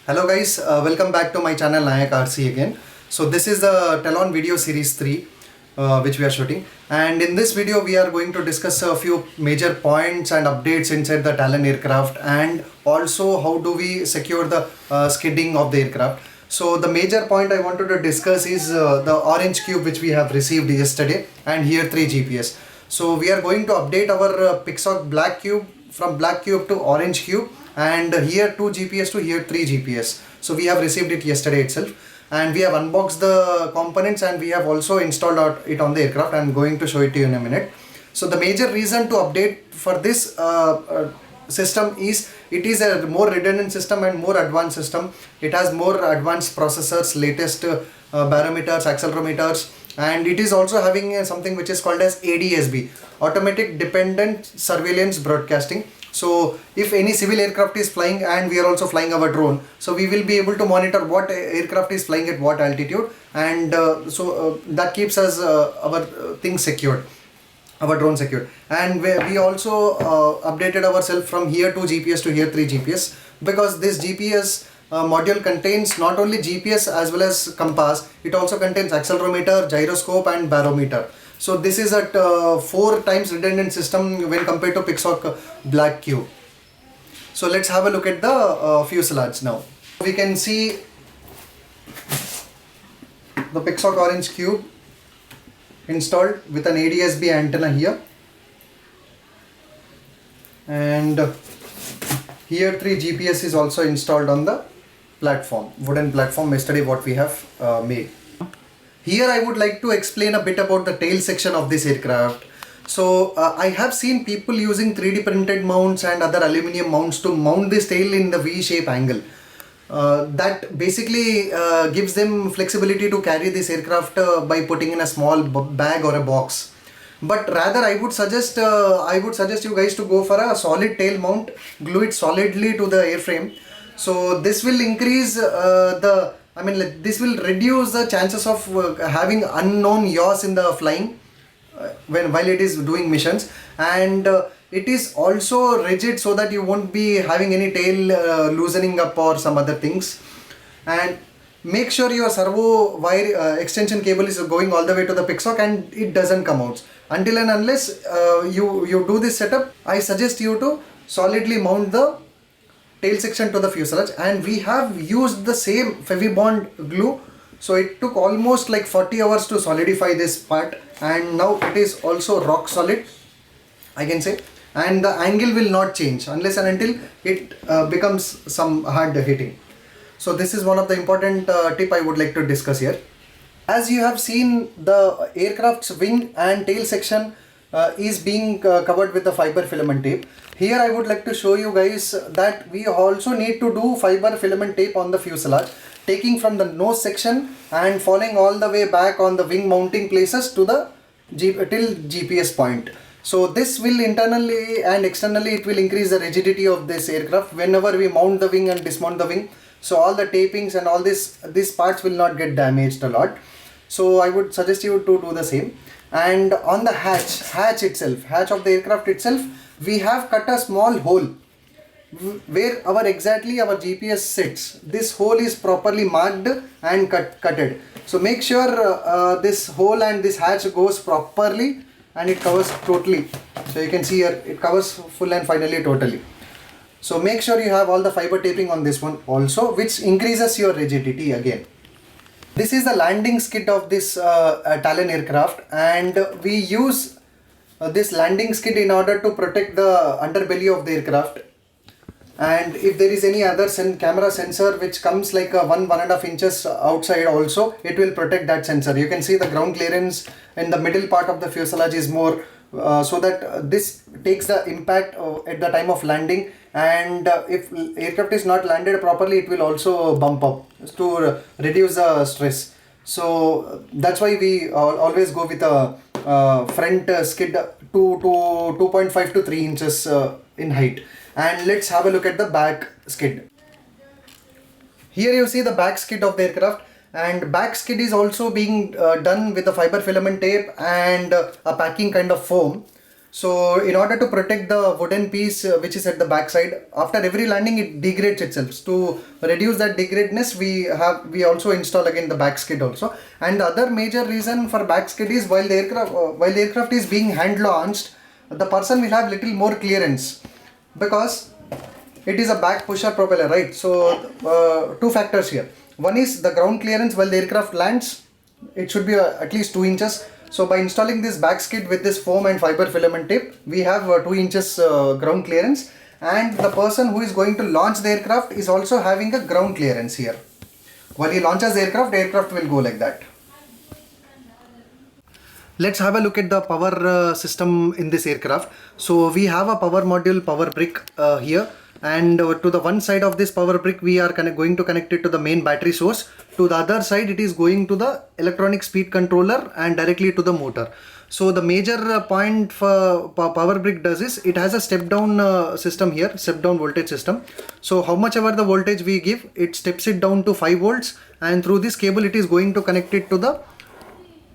Hello guys, welcome back to my channel Nayak RC again. So this is the Telon video series 3 which we are shooting, and in this video we are going to discuss a few major points and updates inside the Talon aircraft, and also how do we secure the skidding of the aircraft. So the major point I wanted to discuss is the orange cube which we have received yesterday, and here 3 GPS. So we are going to update our Pixoc black cube from black cube to orange cube, and here 2 GPS to here 3 GPS. So we have received it yesterday itself, and we have unboxed the components, and we have also installed it on the aircraft. I'm going to show it to you in a minute. So the major reason to update for this system is it is a more redundant system and more advanced system. It has more advanced processors, latest barometers, accelerometers, and it is also having something which is called as ADSB, Automatic Dependent Surveillance Broadcasting. So if any civil aircraft is flying and we are also flying our drone, so we will be able to monitor what aircraft is flying at what altitude, and that keeps us our things secured, our drone secured. And we also updated ourselves from here 2 GPS to here 3 GPS, because this GPS module contains not only GPS as well as compass, it also contains accelerometer, gyroscope and barometer. So this is at 4 times redundant system when compared to Pixoc black cube. So let's have a look at the fuselage now. We can see the Pixoc orange cube installed with an ADSB antenna here, and here 3 GPS is also installed on the platform, wooden platform yesterday what we have made. Here I would like to explain a bit about the tail section of this aircraft. So I have seen people using 3D printed mounts and other aluminium mounts to mount this tail in the V-shape angle. That basically gives them flexibility to carry this aircraft by putting in a small bag or a box. But rather I would suggest you guys to go for a solid tail mount, glue it solidly to the airframe. So this will increase this will reduce the chances of having unknown yaws in the flying while it is doing missions, and it is also rigid so that you won't be having any tail loosening up or some other things. And make sure your servo wire extension cable is going all the way to the Pixoc and it doesn't come out. Until and unless you do this setup, I suggest you to solidly mount the tail section to the fuselage. And we have used the same Fevibond glue, so it took almost like 40 hours to solidify this part, and now it is also rock solid, I can say, and the angle will not change unless and until it becomes some hard hitting. So this is one of the important tip I would like to discuss here. As you have seen, the aircraft's wing and tail section is being covered with the fiber filament tape. Here I would like to show you guys that we also need to do fiber filament tape on the fuselage, taking from the nose section and falling all the way back on the wing mounting places to the till GPS point. So this will internally and externally it will increase the rigidity of this aircraft whenever we mount the wing and dismount the wing. So all the tapings and all these parts will not get damaged a lot. So I would suggest you to do the same. And on the hatch of the aircraft itself, we have cut a small hole where our GPS sits. This hole is properly marked and cutted. So make sure this hole and this hatch goes properly and it covers totally. So you can see here it covers full and finally totally. So make sure you have all the fiber taping on this one also, which increases your rigidity again. This is the landing skid of this Talon aircraft, and we use this landing skid in order to protect the underbelly of the aircraft. And if there is any other camera sensor which comes like 1.5 inches outside also, it will protect that sensor. You can see the ground clearance in the middle part of the fuselage is more so that this takes the impact at the time of landing, and if aircraft is not landed properly, it will also bump up to reduce the stress. So that's why we always go with a front skid to 2.5 to 3 inches in height. And let's have a look at the back skid. Here you see the back skid of the aircraft, and back skid is also being done with the fiber filament tape and a packing kind of foam. So in order to protect the wooden piece which is at the back side, after every landing it degrades itself. To reduce that degradedness, we also install again the back skid also. And the other major reason for back skid is while the aircraft is being hand launched, the person will have little more clearance because it is a back pusher propeller, right? So two factors here. One is the ground clearance while the aircraft lands. It should be at least 2 inches. So by installing this back skid with this foam and fiber filament tape, we have 2 inches ground clearance, and the person who is going to launch the aircraft is also having a ground clearance here. While he launches the aircraft will go like that. Let's have a look at the power system in this aircraft. So we have a power module, power brick here, and to the one side of this power brick we are going to connect it to the main battery source. To the other side it is going to the electronic speed controller and directly to the motor. So the major point for power brick does is it has a step down system here, step down voltage system. So how much ever the voltage we give, it steps it down to 5 volts, and through this cable it is going to connect it to the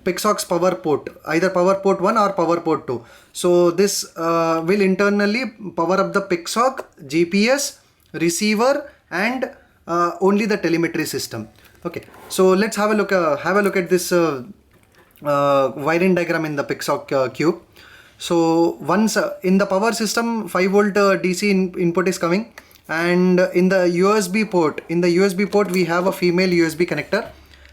PIXOX power port, either power port 1 or power port 2. So this will internally power up the PIXOX, GPS, receiver, and only the telemetry system. Okay, so let's have a look at this wiring diagram in the PIXOX cube. So once in the power system 5 volt DC input is coming, and in the USB port we have a female USB connector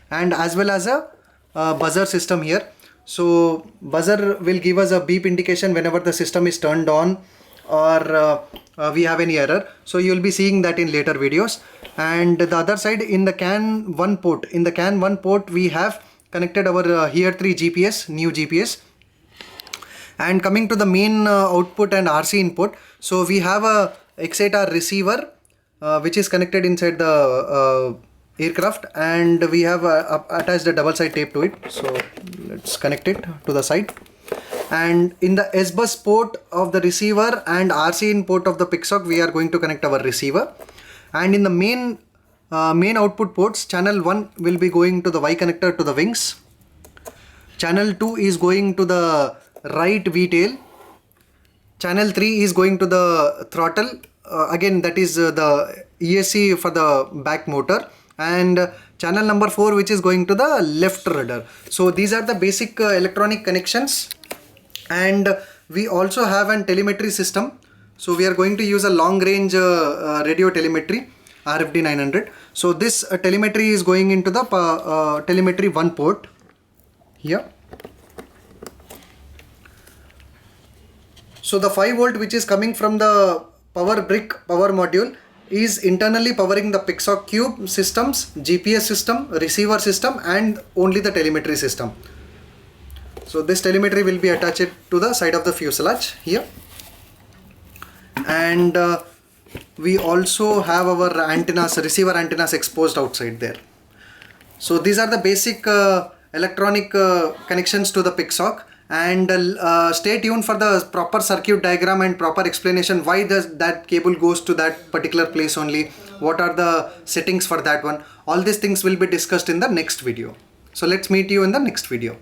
and as well as a buzzer system here. So buzzer will give us a beep indication whenever the system is turned on or we have any error. So you will be seeing that in later videos. And the other side, in the CAN 1 port, we have connected our here 3 GPS, new GPS. And coming to the main output and RC input, so we have a X8R receiver which is connected inside the aircraft, and we have attached a double side tape to it. So let's connect it to the side. And in the S-bus port of the receiver and RC in port of the PIXOX, we are going to connect our receiver. And in the main output ports, channel 1 will be going to the Y connector to the wings. Channel 2 is going to the right V-tail. Channel 3 is going to the throttle. Again, that is the ESC for the back motor. And channel number 4, which is going to the left rudder. So these are the basic electronic connections. And we also have an telemetry system. So we are going to use a long range radio telemetry, RFD 900. So this telemetry is going into the telemetry 1 port here. So the 5 volt which is coming from the power brick power module is internally powering the PIXOX cube systems, GPS system, receiver system, and only the telemetry system. So this telemetry will be attached to the side of the fuselage here. And we also have our antennas, receiver antennas exposed outside there. So these are the basic electronic connections to the PIXOX. And stay tuned for the proper circuit diagram and proper explanation why does that cable goes to that particular place only, what are the settings for that one. All these things will be discussed in the next video. So let's meet you in the next video.